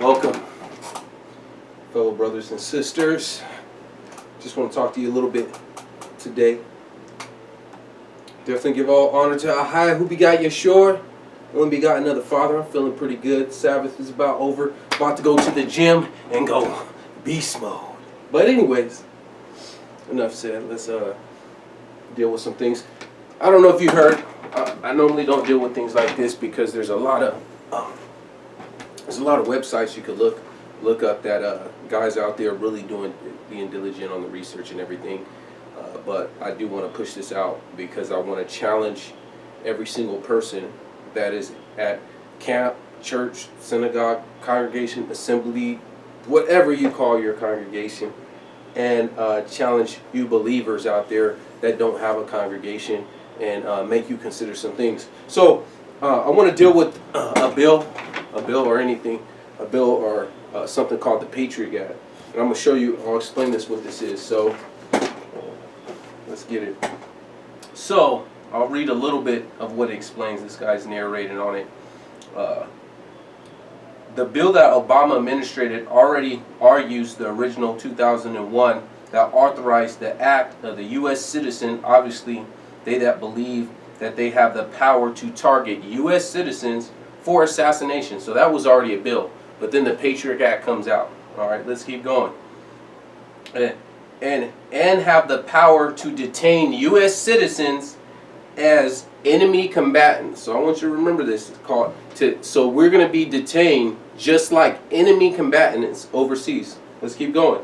Welcome, fellow brothers and sisters. Just want to talk to you a little bit today. Definitely give all honor to our high who begot Yeshua, only begot another Father. I'm feeling pretty good. Sabbath is about over. About to go to the gym and go beast mode. But anyways, enough said. Let's deal with some things. I don't know if you heard. I normally don't deal with things like this because there's a lot of websites you could look up that guys out there really being diligent on the research and everything. But I do want to push this out because I want to challenge every single person that is at camp, church, synagogue, congregation, assembly, whatever you call your congregation, and challenge you believers out there that don't have a congregation and make you consider some things. So I want to deal with a bill or something called the Patriot Act. And I'm going to show you, I'll explain what this is. So let's get it. So I'll read a little bit of what it explains. This guy's narrating on it. The bill that Obama administrated already argues the original 2001 that authorized the act of the U.S. citizen, obviously they that believe that they have the power to target U.S. citizens for assassination. So that was already a bill. But then the Patriot Act comes out. All right, let's keep going. And have the power to detain U.S. citizens as enemy combatants. So I want you to remember this. It's called so we're going to be detained just like enemy combatants overseas. Let's keep going.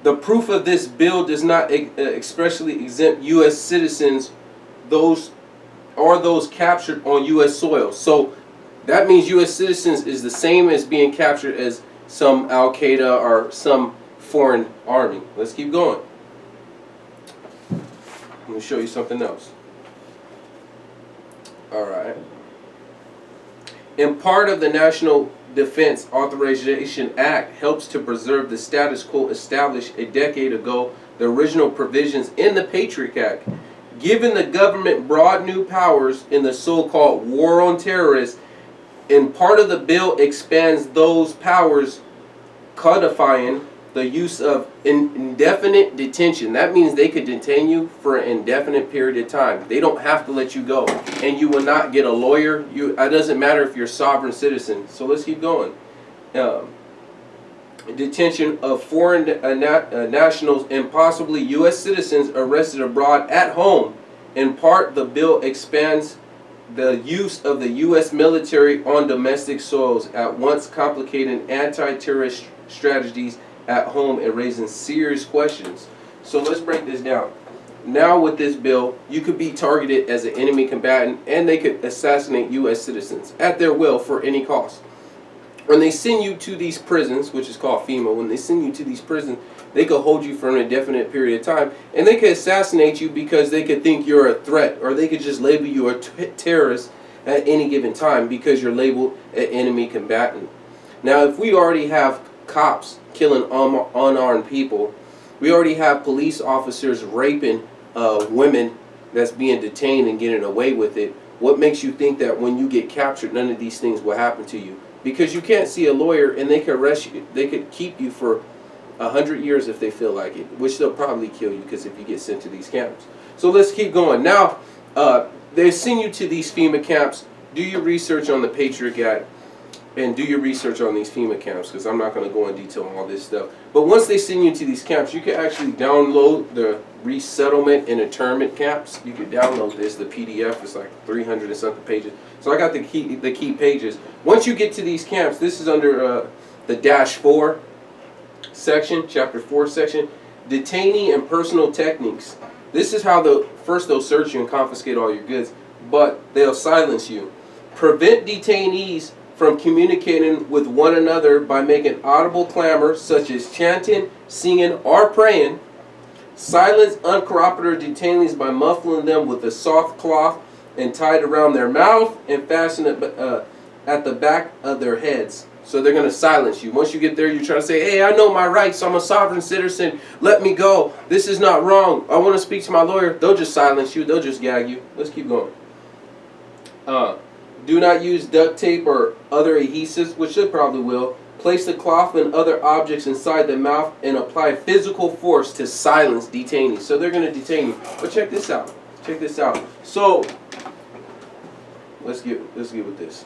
The proof of this bill does not expressly exempt U.S. citizens, those captured on U.S. soil. So that means U.S. citizens is the same as being captured as some Al-Qaeda or some foreign army. Let's keep going. Let me show you something else. All right. In part of the National Defense Authorization Act helps to preserve the status quo established a decade ago, the original provisions in the Patriot Act, giving the government broad new powers in the so-called war on terrorists. And part of the bill expands those powers, codifying the use of indefinite detention. That means they could detain you for an indefinite period of time. They don't have to let you go. And you will not get a lawyer. It doesn't matter if you're a sovereign citizen. So let's keep going. Detention of foreign nationals and possibly U.S. citizens arrested abroad at home. In part, the bill expands the use of the U.S. military on domestic soils, at once complicating anti-terrorist strategies at home and raising serious questions. So let's break this down. Now with this bill, you could be targeted as an enemy combatant and they could assassinate U.S. citizens at their will for any cost. When they send you to these prisons, which is called FEMA, when they send you to these prisons, they could hold you for an indefinite period of time, and they could assassinate you because they could think you're a threat, or they could just label you a terrorist at any given time because you're labeled an enemy combatant. Now, if we already have cops killing unarmed people, we already have police officers raping women that's being detained and getting away with it, what makes you think that when you get captured, none of these things will happen to you? Because you can't see a lawyer and they could arrest you. They could keep you for 100 years if they feel like it, which they'll probably kill you because if you get sent to these camps. So let's keep going. Now, they send you to these FEMA camps. Do your research on the Patriot Act and do your research on these FEMA camps, because I'm not going to go in detail on all this stuff. But once they send you to these camps, you can actually download the resettlement and internment camps. You can download this, the PDF. It's like 300 and something pages. So I got the key pages. Once you get to these camps, this is under the -4 section, chapter 4 section, detaining and personal techniques. This is how first they'll search you and confiscate all your goods, but they'll silence you. Prevent detainees from communicating with one another by making audible clamor such as chanting, singing, or praying. Silence uncooperative detainees by muffling them with a soft cloth and tied around their mouth and fastened at the back of their heads. So they're going to silence you. Once you get there, you try to say, hey, I know my rights. I'm a sovereign citizen. Let me go. This is not wrong. I want to speak to my lawyer. They'll just silence you. They'll just gag you. Let's keep going. Do not use duct tape or other adhesives, which they probably will, place the cloth and other objects inside the mouth, and apply physical force to silence detainees. So they're going to detain you. But check this out. Check this out. So let's get with this.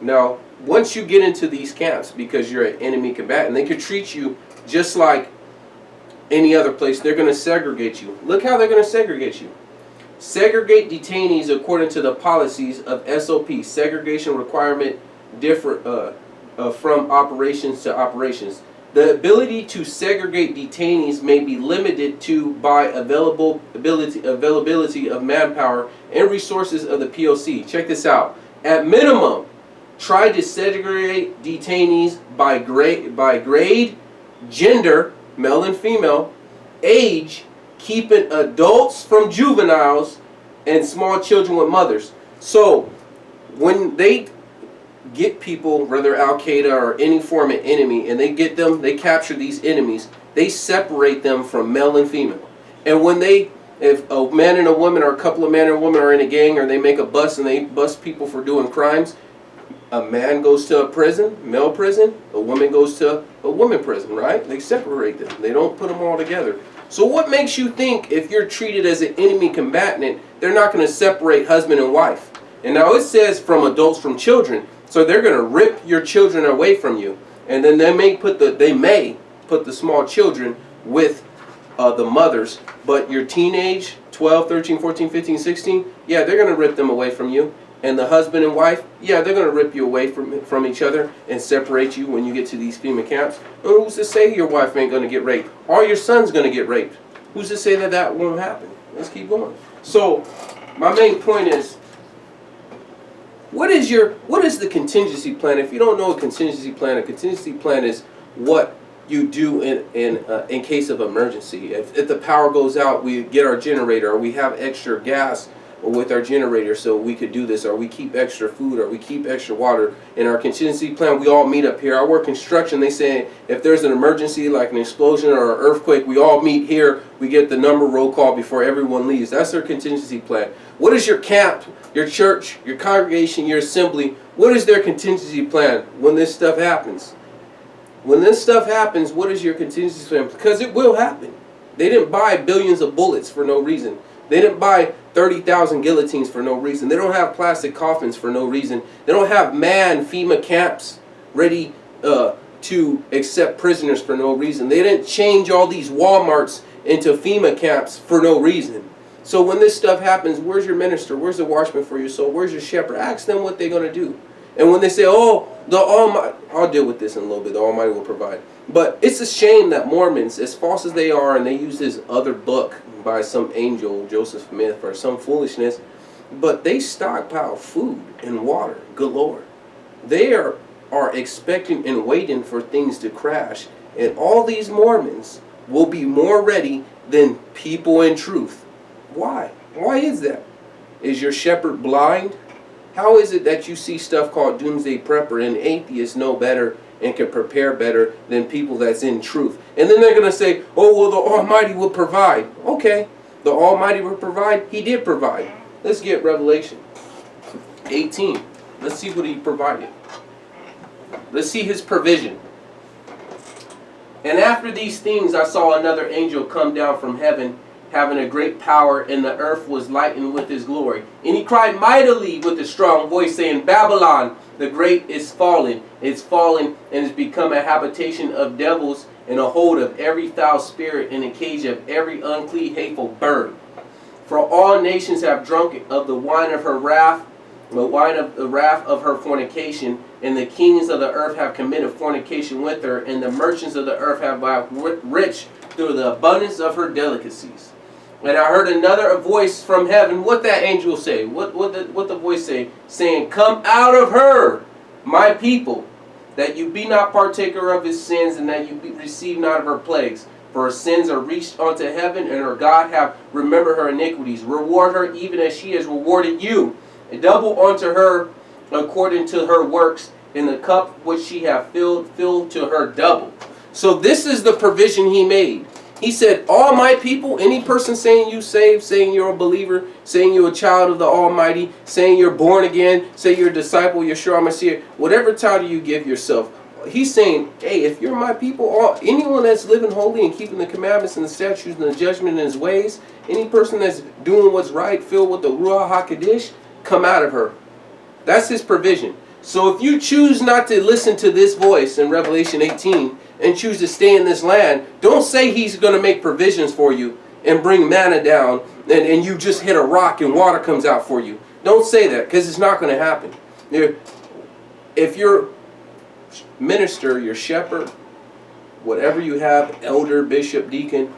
Now, once you get into these camps, because you're an enemy combatant, they could treat you just like any other place. They're going to segregate you. Look how they're going to segregate you. Segregate detainees according to the policies of SOP. Segregation requirement differ from operations to operations. The ability to segregate detainees may be limited to by availability of manpower and resources of the POC. Check this out. At minimum, try to segregate detainees by grade, gender, male and female, age, keeping adults from juveniles, and small children with mothers. So when they get people, whether Al-Qaeda or any form of enemy, and they capture these enemies, they separate them from male and female. And when if a man and a woman or a couple of men and women are in a gang, or they make a bust and they bust people for doing crimes, a man goes to a prison, male prison, a woman goes to a woman prison, right? They separate them. They don't put them all together. So what makes you think if you're treated as an enemy combatant, they're not going to separate husband and wife? And now it says from adults from children. So they're going to rip your children away from you. And then they may put the small children with the mothers. But your teenage, 12, 13, 14, 15, 16, yeah, they're going to rip them away from you. And the husband and wife, yeah, they're going to rip you away from each other and separate you when you get to these FEMA camps. And who's to say your wife ain't going to get raped? Or your son's going to get raped? Who's to say that won't happen? Let's keep going. So my main point is, what is the contingency plan? If you don't know a contingency plan is what you do in case of emergency. If the power goes out, we get our generator, or we have extra gas with our generator so we could do this, or we keep extra food, or we keep extra water. In our contingency plan, we all meet up here. I work construction. They say if there's an emergency like an explosion or an earthquake, we all meet here. We get the number roll call before everyone leaves. That's our contingency plan. What is your camp, your church, your congregation, your assembly? What is their contingency plan when this stuff happens? When this stuff happens, what is your contingency plan? Because it will happen. They didn't buy billions of bullets for no reason. They didn't buy 30,000 guillotines for no reason. They don't have plastic coffins for no reason. They don't have manned FEMA camps ready to accept prisoners for no reason. They didn't change all these Walmarts into FEMA camps for no reason. So when this stuff happens, where's your minister? Where's the watchman for your soul? Where's your shepherd? Ask them what they're going to do. And when they say, oh, the Almighty, I'll deal with this in a little bit, the Almighty will provide. But it's a shame that Mormons, as false as they are, and they use this other book by some angel, Joseph Smith, or some foolishness, but they stockpile food and water galore. They are expecting and waiting for things to crash. And all these Mormons will be more ready than people in truth. Why? Why is that? Is your shepherd blind? How is it that you see stuff called doomsday prepper and atheists know better and can prepare better than people that's in truth? And then they're going to say, oh, well, the Almighty will provide. Okay, the Almighty will provide. He did provide. Let's get Revelation 18. Let's see what he provided. Let's see his provision. And after these things I saw another angel come down from heaven, having a great power, and the earth was lightened with his glory. And he cried mightily with a strong voice, saying, Babylon the great is fallen. It's fallen and has become a habitation of devils, and a hold of every foul spirit, and a cage of every unclean, hateful bird. For all nations have drunk of the wine of her wrath, the wine of the wrath of her fornication, and the kings of the earth have committed fornication with her, and the merchants of the earth have been rich through the abundance of her delicacies. And I heard another voice from heaven. What that angel say? What the voice say? Saying, come out of her, my people, that you be not partaker of his sins, and that you receive not of her plagues. For her sins are reached unto heaven, and her God hath remembered her iniquities. Reward her even as she has rewarded you. And double unto her according to her works, in the cup which she hath filled to her double. So this is the provision he made. He said, all my people, any person saying you saved, saying you're a believer, saying you're a child of the Almighty, saying you're born again, say you're a disciple, Yeshua Messiah, whatever title you give yourself, he's saying, hey, if you're my people, anyone that's living holy and keeping the commandments and the statutes and the judgment and his ways, any person that's doing what's right, filled with the Ruach HaKodesh, come out of her. That's his provision. So if you choose not to listen to this voice in Revelation 18 and choose to stay in this land, don't say he's going to make provisions for you and bring manna down and you just hit a rock and water comes out for you. Don't say that, because it's not going to happen. If your minister, your shepherd, whatever you have, elder, bishop, deacon,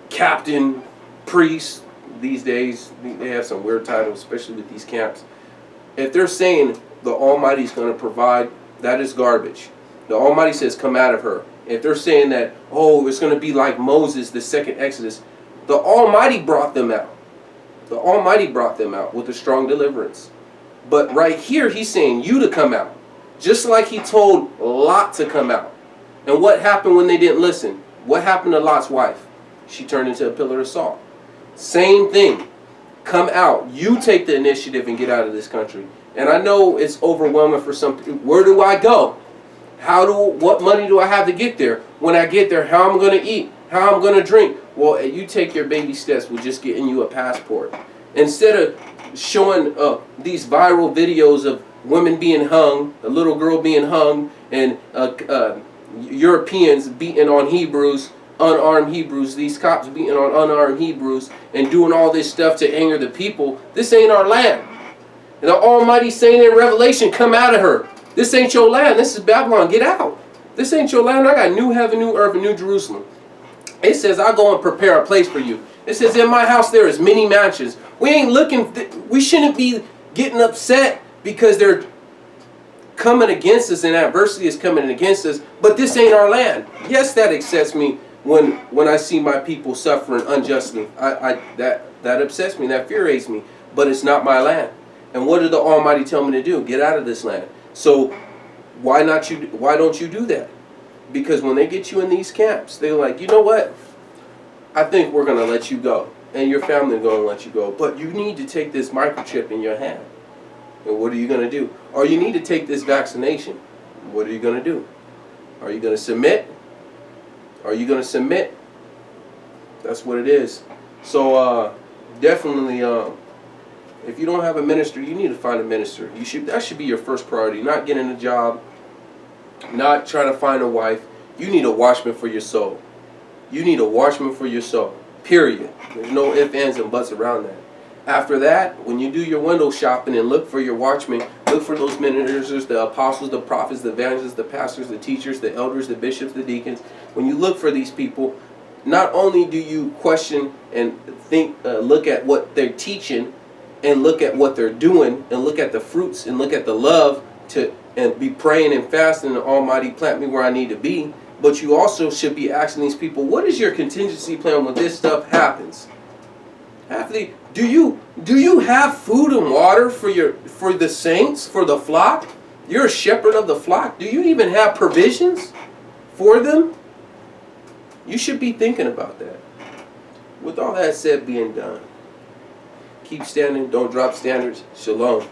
captain, priest, these days they have some weird titles, especially with these camps. If they're saying the Almighty's going to provide, that is garbage. The Almighty says, come out of her. If they're saying that, oh, it's going to be like Moses, the second Exodus, the Almighty brought them out. The Almighty brought them out with a strong deliverance. But right here, he's saying you to come out. Just like he told Lot to come out. And what happened when they didn't listen? What happened to Lot's wife? She turned into a pillar of salt. Same thing. Come out. You take the initiative and get out of this country. And I know it's overwhelming for some people. Where do I go? What money do I have to get there? When I get there, how I'm going to eat? How I'm going to drink? Well, you take your baby steps with just getting you a passport. Instead of showing these viral videos of women being hung, a little girl being hung, and Europeans beating on Hebrews, unarmed Hebrews, these cops beating on unarmed Hebrews, and doing all this stuff to anger the people, this ain't our land. And the Almighty saying in Revelation, come out of her. This ain't your land. This is Babylon. Get out. This ain't your land. I got new heaven, new earth, and new Jerusalem. It says, I'll go and prepare a place for you. It says, in my house there is many mansions. We ain't looking, we shouldn't be getting upset because they're coming against us and adversity is coming against us, but this ain't our land. Yes, that upsets me when I see my people suffering unjustly. That upsets me, that infuriates me, but it's not my land. And what did the Almighty tell me to do? Get out of this land. So why don't you do that? Because when they get you in these camps, they're like, you know what? I think we're going to let you go. And your family is going to let you go. But you need to take this microchip in your hand. And what are you going to do? Or you need to take this vaccination. What are you going to do? Are you going to submit? Are you going to submit? That's what it is. So definitely, if you don't have a minister, you need to find a minister. That should be your first priority. Not getting a job. Not trying to find a wife. You need a watchman for your soul. You need a watchman for your soul. Period. There's no ifs, ands, and buts around that. After that, when you do your window shopping and look for your watchmen, look for those ministers, the apostles, the prophets, the evangelists, the pastors, the teachers, the elders, the bishops, the deacons. When you look for these people, not only do you question and think, look at what they're teaching, and look at what they're doing, and look at the fruits, and look at the love and be praying and fasting, and the Almighty plant me where I need to be. But you also should be asking these people, what is your contingency plan when this stuff happens? Do you have food and water for the saints, for the flock? You're a shepherd of the flock. Do you even have provisions for them? You should be thinking about that. With all that said being done, keep standing, don't drop standards. Shalom.